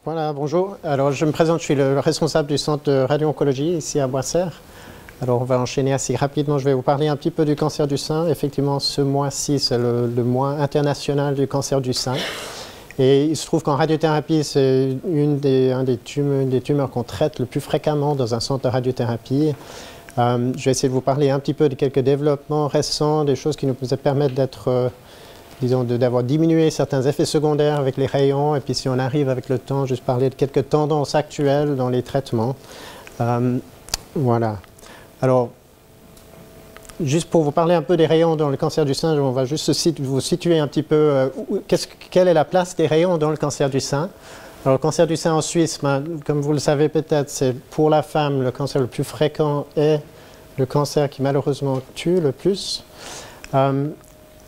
Voilà, bonjour. Alors, je me présente, je suis le responsable du centre de radio-oncologie ici à Boissères. Alors, on va enchaîner assez rapidement. Je vais vous parler un petit peu du cancer du sein. Effectivement, ce mois-ci, c'est le mois international du cancer du sein. Et il se trouve qu'en radiothérapie, c'est une des tumeurs qu'on traite le plus fréquemment dans un centre de radiothérapie. Je vais essayer de vous parler un petit peu de quelques développements récents, des choses qui nous permettent d'être... disons, d'avoir diminué certains effets secondaires avec les rayons, et puis si on arrive avec le temps, juste parler de quelques tendances actuelles dans les traitements. Voilà. Alors, juste pour vous parler un peu des rayons dans le cancer du sein, on va juste vous situer un petit peu quelle est la place des rayons dans le cancer du sein. Alors, le cancer du sein en Suisse, comme vous le savez peut-être, c'est pour la femme le cancer le plus fréquent et le cancer qui malheureusement tue le plus.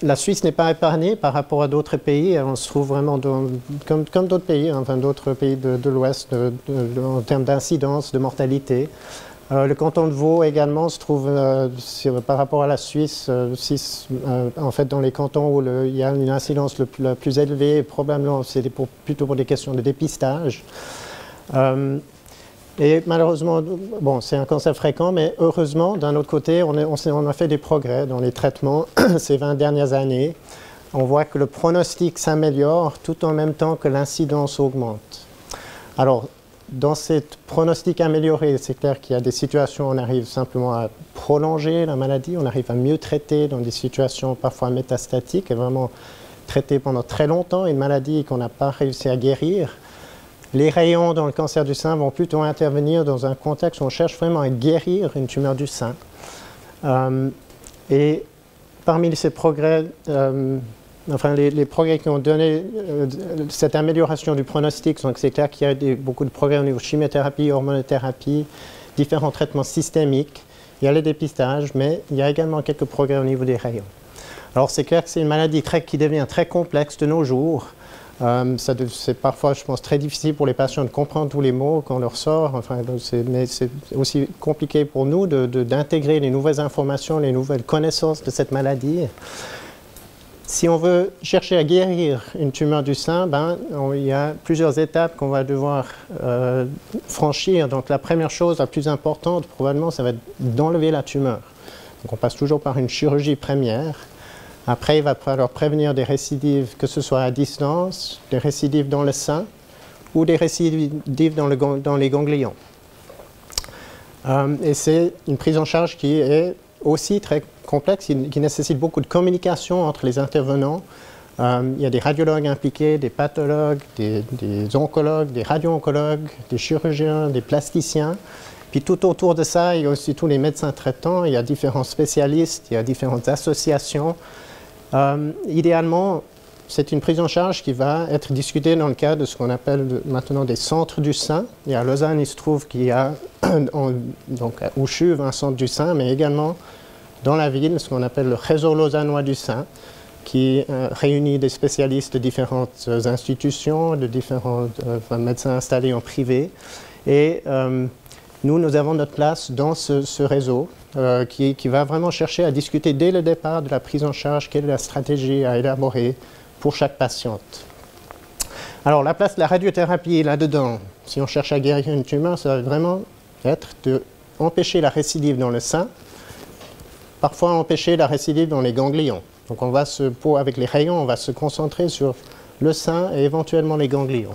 La Suisse n'est pas épargnée par rapport à d'autres pays. On se trouve vraiment comme d'autres pays, enfin d'autres pays de l'Ouest en termes d'incidence, de mortalité. Le canton de Vaud également se trouve, par rapport à la Suisse, en fait dans les cantons où il y a une incidence la plus élevée, probablement c'est plutôt pour des questions de dépistage. Et malheureusement, bon, c'est un cancer fréquent, mais heureusement, d'un autre côté, on a fait des progrès dans les traitements ces 20 dernières années. On voit que le pronostic s'améliore tout en même temps que l'incidence augmente. Alors, dans ce pronostic amélioré, c'est clair qu'il y a des situations où on arrive simplement à prolonger la maladie, on arrive à mieux traiter dans des situations parfois métastatiques et vraiment traiter pendant très longtemps une maladie qu'on n'a pas réussi à guérir. Les rayons dans le cancer du sein vont plutôt intervenir dans un contexte où on cherche vraiment à guérir une tumeur du sein. Et parmi ces progrès, enfin les progrès qui ont donné cette amélioration du pronostic, donc c'est clair qu'il y a beaucoup de progrès au niveau chimiothérapie, hormonothérapie, différents traitements systémiques. Il y a le dépistage, mais il y a également quelques progrès au niveau des rayons. Alors c'est clair que c'est une maladie qui devient très complexe de nos jours. C'est parfois, je pense, très difficile pour les patients de comprendre tous les mots qu'on leur sort, enfin, mais c'est aussi compliqué pour nous d'intégrer les nouvelles informations, les nouvelles connaissances de cette maladie. Si on veut chercher à guérir une tumeur du sein, il y a plusieurs étapes qu'on va devoir franchir. Donc la première chose, la plus importante, probablement, ça va être d'enlever la tumeur. Donc on passe toujours par une chirurgie première. Après, il va falloir prévenir des récidives, que ce soit à distance, des récidives dans le sein ou des récidives dans les ganglions. Et c'est une prise en charge qui est aussi très complexe, qui nécessite beaucoup de communication entre les intervenants. Il y a des radiologues impliqués, des pathologues, des oncologues, des radio-oncologues, des chirurgiens, des plasticiens. Puis tout autour de ça, il y a aussi tous les médecins traitants, il y a différents spécialistes, il y a différentes associations. Idéalement, c'est une prise en charge qui va être discutée dans le cadre de ce qu'on appelle maintenant des centres du sein. Et à Lausanne, il se trouve qu'il y a donc à Ouchuve un centre du sein, mais également dans la ville, ce qu'on appelle le réseau lausannois du sein, qui réunit des spécialistes de différentes institutions, de différents médecins installés en privé. Et nous avons notre place dans ce réseau qui va vraiment chercher à discuter dès le départ de la prise en charge, quelle est la stratégie à élaborer pour chaque patiente. Alors la place de la radiothérapie là-dedans, si on cherche à guérir une tumeur, ça va vraiment être d'empêcher la récidive dans le sein, parfois empêcher la récidive dans les ganglions. Donc avec les rayons, on va se concentrer sur le sein et éventuellement les ganglions.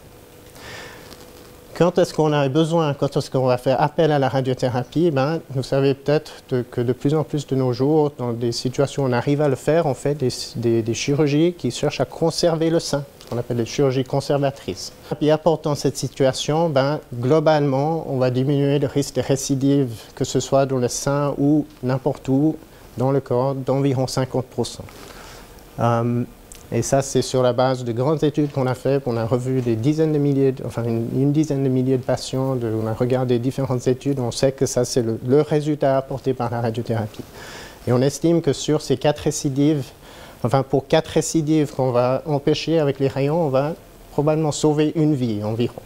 Quand est-ce qu'on a besoin, quand est-ce qu'on va faire appel à la radiothérapie? Vous savez peut-être que de plus en plus de nos jours, dans des situations où on arrive à le faire, on fait des chirurgies qui cherchent à conserver le sein, ce qu'on appelle des chirurgies conservatrices. Et apportant cette situation, globalement, on va diminuer le risque de récidive, que ce soit dans le sein ou n'importe où dans le corps, d'environ 50%. Et ça, c'est sur la base de grandes études qu'on a faites. On a revu des dizaines de milliers, une dizaine de milliers de patients. On a regardé différentes études. On sait que ça, c'est le résultat apporté par la radiothérapie. Et on estime que sur ces 4 récidives, pour 4 récidives qu'on va empêcher avec les rayons, on va probablement sauver une vie environ.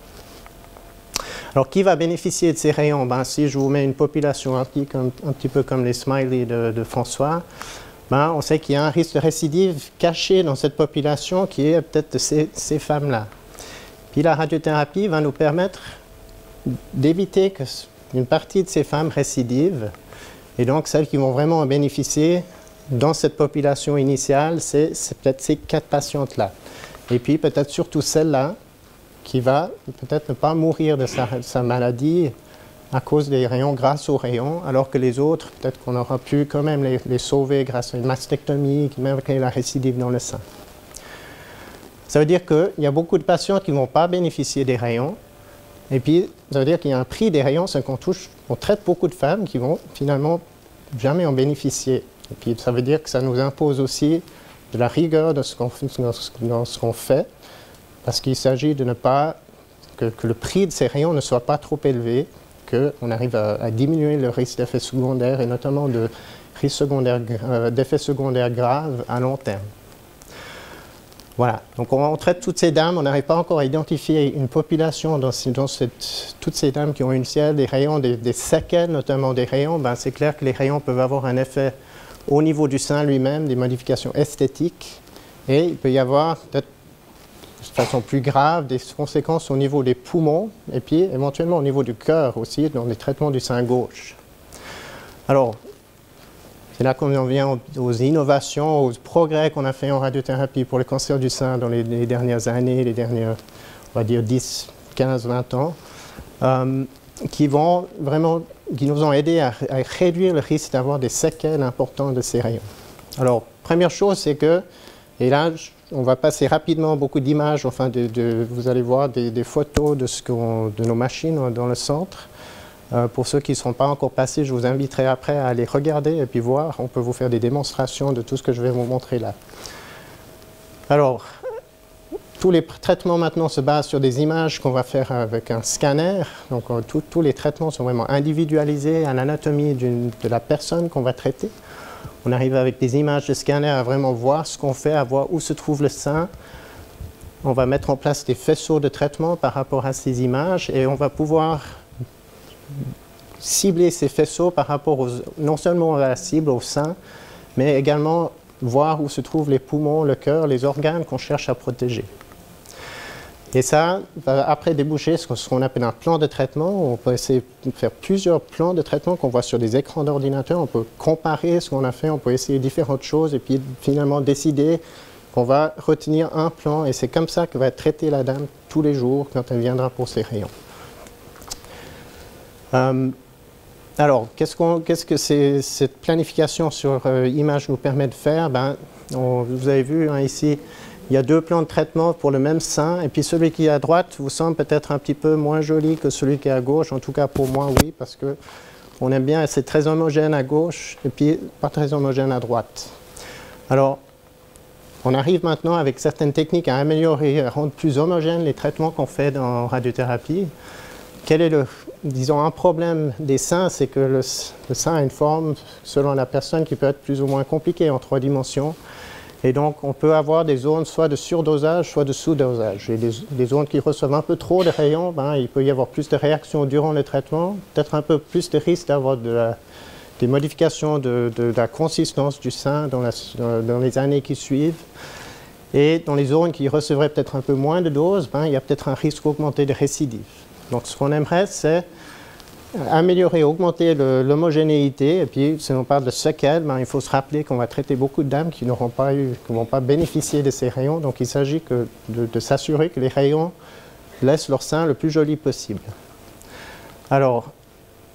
Alors, qui va bénéficier de ces rayons? Si je vous mets une population un petit peu comme les smileys de François, on sait qu'il y a un risque de récidive caché dans cette population qui est peut-être ces femmes-là. Puis la radiothérapie va nous permettre d'éviter qu'une partie de ces femmes récidivent. Et donc, celles qui vont vraiment en bénéficier dans cette population initiale, c'est peut-être ces 4 patientes-là. Et puis, peut-être surtout celle-là, qui va peut-être ne pas mourir de sa maladie à cause des rayons, grâce aux rayons, alors que les autres, peut-être qu'on aura pu quand même les sauver grâce à une mastectomie, même quand il y a la récidive dans le sein. Ça veut dire qu'il y a beaucoup de patients qui ne vont pas bénéficier des rayons. Et puis, ça veut dire qu'il y a un prix des rayons, c'est qu'on traite beaucoup de femmes qui vont finalement jamais en bénéficier. Et puis, ça veut dire que ça nous impose aussi de la rigueur dans ce qu'on fait, parce qu'il s'agit de ne pas que le prix de ces rayons ne soit pas trop élevé, qu'on arrive à diminuer le risque d'effets secondaires et notamment d'effets secondaires graves à long terme. Voilà, donc on traite toutes ces dames, on n'arrive pas encore à identifier une population dans toutes ces dames qui ont une ciel, des rayons, des séquelles notamment des rayons. Ben, c'est clair que les rayons peuvent avoir un effet au niveau du sein lui-même, des modifications esthétiques, et il peut y avoir peut-être de façon plus grave des conséquences au niveau des poumons et puis éventuellement au niveau du cœur aussi dans les traitements du sein gauche. Alors, c'est là qu'on en vient aux innovations, aux progrès qu'on a fait en radiothérapie pour le cancer du sein dans les dernières années, les dernières, on va dire 10, 15, 20 ans, qui nous ont aidés à réduire le risque d'avoir des séquelles importantes de ces rayons. Alors, première chose, c'est que, et là, on va passer rapidement beaucoup d'images, enfin, vous allez voir des photos de nos machines dans le centre. Pour ceux qui ne seront pas encore passés, je vous inviterai après à aller regarder et puis voir. On peut vous faire des démonstrations de tout ce que je vais vous montrer là. Alors, tous les traitements maintenant se basent sur des images qu'on va faire avec un scanner. Donc, tous les traitements sont vraiment individualisés à l'anatomie de la personne qu'on va traiter. On arrive avec des images de scanner à vraiment voir ce qu'on fait, à voir où se trouve le sein. On va mettre en place des faisceaux de traitement par rapport à ces images et on va pouvoir cibler ces faisceaux par rapport non seulement à la cible, au sein, mais également voir où se trouvent les poumons, le cœur, les organes qu'on cherche à protéger. Et ça va après déboucher sur ce qu'on appelle un plan de traitement. On peut essayer de faire plusieurs plans de traitement qu'on voit sur des écrans d'ordinateur. On peut comparer ce qu'on a fait, on peut essayer différentes choses et puis finalement décider qu'on va retenir un plan. Et c'est comme ça que va être traitée la dame tous les jours quand elle viendra pour ses rayons. Alors, qu'est-ce que cette planification sur image nous permet de faire? Vous avez vu ici, il y a 2 plans de traitement pour le même sein, et puis celui qui est à droite vous semble peut-être un petit peu moins joli que celui qui est à gauche. En tout cas, pour moi, oui, parce qu'on aime bien, c'est très homogène à gauche, et puis pas très homogène à droite. Alors, on arrive maintenant avec certaines techniques à améliorer, à rendre plus homogènes les traitements qu'on fait dans radiothérapie. Quel est disons, un problème des seins, c'est que le sein a une forme, selon la personne, qui peut être plus ou moins compliquée en 3 dimensions. Et donc, on peut avoir des zones soit de surdosage, soit de sous-dosage. Et des zones qui reçoivent un peu trop de rayons, il peut y avoir plus de réactions durant le traitement, peut-être un peu plus de risque d'avoir des modifications de la consistance du sein dans les années qui suivent. Et dans les zones qui recevraient peut-être un peu moins de doses, il y a peut-être un risque augmenté de récidive. Donc, ce qu'on aimerait, c'est améliorer, augmenter l'homogénéité. Et puis, si on parle de séquelles, il faut se rappeler qu'on va traiter beaucoup de dames qui ne vont pas bénéficier de ces rayons. Donc, il s'agit de s'assurer que les rayons laissent leur sein le plus joli possible. Alors,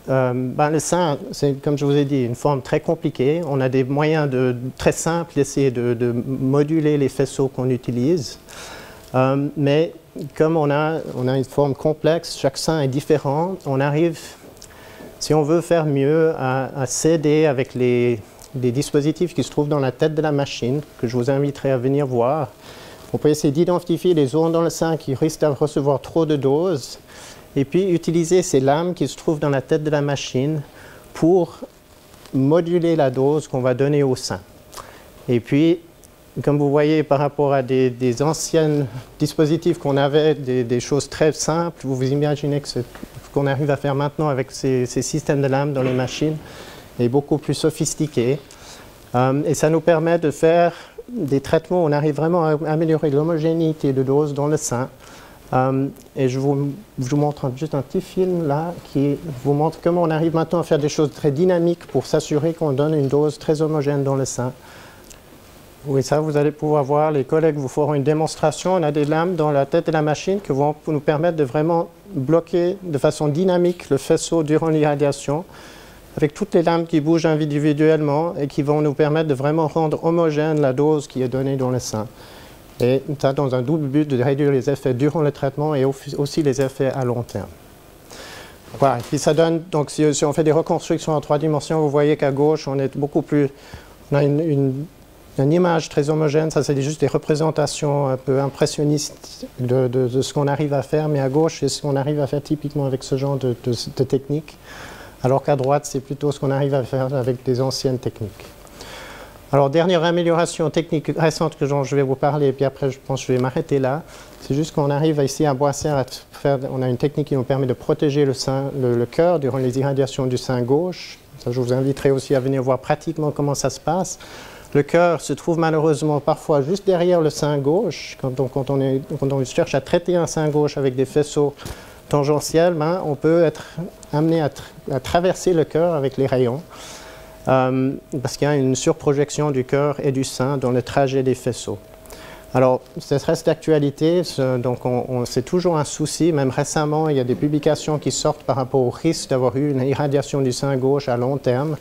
le sein, c'est, comme je vous ai dit, une forme très compliquée. On a des moyens très simples d'essayer de moduler les faisceaux qu'on utilise. Mais comme on a une forme complexe, chaque sein est différent, on arrive, si on veut faire mieux, à s'aider avec des dispositifs qui se trouvent dans la tête de la machine, que je vous inviterai à venir voir. On peut essayer d'identifier les zones dans le sein qui risquent de recevoir trop de doses, et puis utiliser ces lames qui se trouvent dans la tête de la machine pour moduler la dose qu'on va donner au sein. Et puis, comme vous voyez, par rapport à des anciens dispositifs qu'on avait, des choses très simples, vous vous imaginez que ce qu'on arrive à faire maintenant avec ces systèmes de lames dans les machines est beaucoup plus sophistiqué. Et ça nous permet de faire des traitements où on arrive vraiment à améliorer l'homogénéité de dose dans le sein, Et je vous montre juste un petit film là qui vous montre comment on arrive maintenant à faire des choses très dynamiques pour s'assurer qu'on donne une dose très homogène dans le sein. Oui, ça vous allez pouvoir voir, les collègues vous feront une démonstration. On a des lames dans la tête de la machine qui vont nous permettre de vraiment bloquer de façon dynamique le faisceau durant l'irradiation, avec toutes les lames qui bougent individuellement et qui vont nous permettre de vraiment rendre homogène la dose qui est donnée dans le sein. Et ça dans un double but de réduire les effets durant le traitement et aussi les effets à long terme. Voilà, et puis ça donne, donc si on fait des reconstructions en 3 dimensions, vous voyez qu'à gauche, on est beaucoup plus, on a une image très homogène, ça c'est juste des représentations un peu impressionnistes de ce qu'on arrive à faire, mais à gauche, c'est ce qu'on arrive à faire typiquement avec ce genre de technique, alors qu'à droite, c'est plutôt ce qu'on arrive à faire avec des anciennes techniques. Alors, dernière amélioration technique récente que je vais vous parler, et puis après, je pense que je vais m'arrêter là, c'est juste qu'on arrive ici à Boisserre à faire, on a une technique qui nous permet de protéger le cœur durant les irradiations du sein gauche. Ça, je vous inviterai aussi à venir voir pratiquement comment ça se passe. Le cœur se trouve malheureusement parfois juste derrière le sein gauche. Quand on cherche à traiter un sein gauche avec des faisceaux tangentiels, on peut être amené à traverser le cœur avec les rayons parce qu'il y a une surprojection du cœur et du sein dans le trajet des faisceaux. Alors, ça reste d'actualité, donc c'est toujours un souci. Même récemment, il y a des publications qui sortent par rapport au risque d'avoir eu une irradiation du sein gauche à long terme.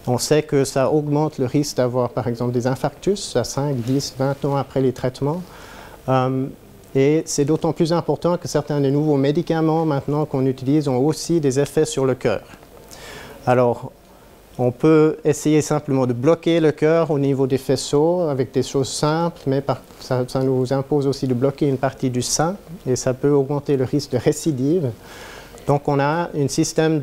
On sait que ça augmente le risque d'avoir, par exemple, des infarctus à 5, 10, 20 ans après les traitements. Et c'est d'autant plus important que certains des nouveaux médicaments maintenant qu'on utilise ont aussi des effets sur le cœur. Alors, on peut essayer simplement de bloquer le cœur au niveau des faisceaux avec des choses simples, mais ça nous impose aussi de bloquer une partie du sein et ça peut augmenter le risque de récidive. Donc on a un système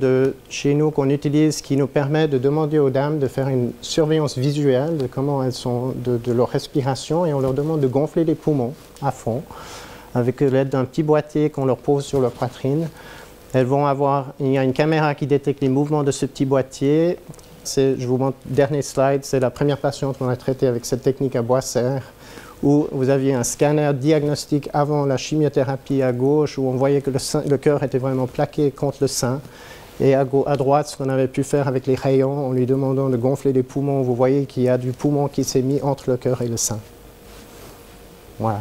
chez nous qu'on utilise qui nous permet de demander aux dames de faire une surveillance visuelle de comment elles sont, de leur respiration, et on leur demande de gonfler les poumons à fond avec l'aide d'un petit boîtier qu'on leur pose sur leur poitrine. Elles vont avoir, il y a une caméra qui détecte les mouvements de ce petit boîtier. Je vous montre, dernier slide, c'est la première patiente qu'on a traitée avec cette technique à Boisserre, où vous aviez un scanner diagnostique avant la chimiothérapie à gauche, où on voyait que le cœur était vraiment plaqué contre le sein. Et à droite, ce qu'on avait pu faire avec les rayons, en lui demandant de gonfler les poumons, vous voyez qu'il y a du poumon qui s'est mis entre le cœur et le sein. Voilà.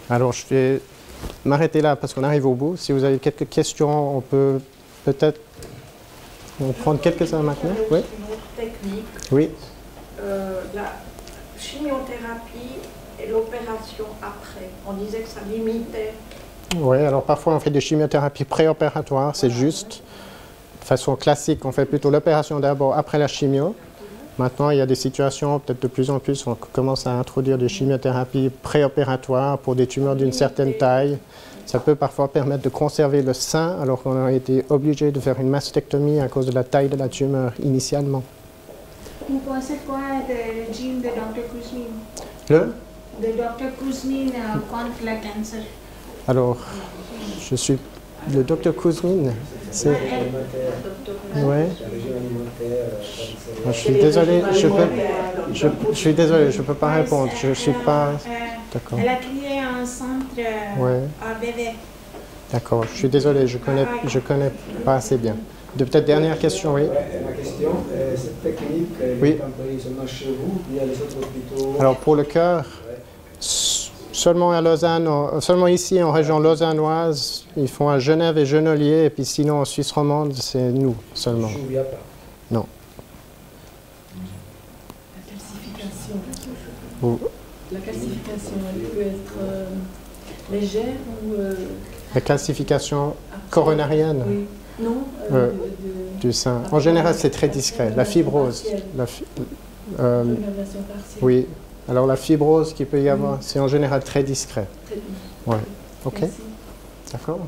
Alors, je vais m'arrêter là parce qu'on arrive au bout. Si vous avez quelques questions, on peut peut-être prendre quelques-uns maintenant. Oui. Une autre technique. Oui. La chimiothérapie et l'opération après. On disait que ça limitait. Oui, alors parfois on fait des chimiothérapies préopératoires, c'est juste. De façon classique, on fait plutôt l'opération d'abord après la chimio. Maintenant, il y a des situations, peut-être de plus en plus, on commence à introduire des chimiothérapies préopératoires pour des tumeurs d'une certaine taille. Ça peut parfois permettre de conserver le sein alors qu'on a été obligé de faire une mastectomie à cause de la taille de la tumeur initialement. Vous pensez quoi du régime de Dr. Kuzmin? De Dr. Kuzmin contre le cancer? Alors, je suis le Dr. Kuzmin. C'est... Ouais. Je suis désolé, je peux pas répondre. Je suis pas. D'accord. Elle a créé un centre à bébé. D'accord. Je suis désolé, je connais pas assez bien. Peut-être dernière question, oui. Ma question, cette technique, oui. est employée seulement chez vous, il y a les autres hôpitaux. Alors pour le cœur, seulement à Lausanne, seulement ici en région lausannoise, ils font à Genève et Genolier, et puis sinon en Suisse romande, c'est nous seulement. Il n'y a pas. Non. La calcification. Ou, La calcification, elle peut être légère ou... la calcification coronarienne. Oui. Non, du sein. En général, c'est très discret. La fibrose. Oui. Alors la fibrose qu'il peut y avoir, c'est en général très discret. Très bien. Ouais. Ok. Merci. D'accord.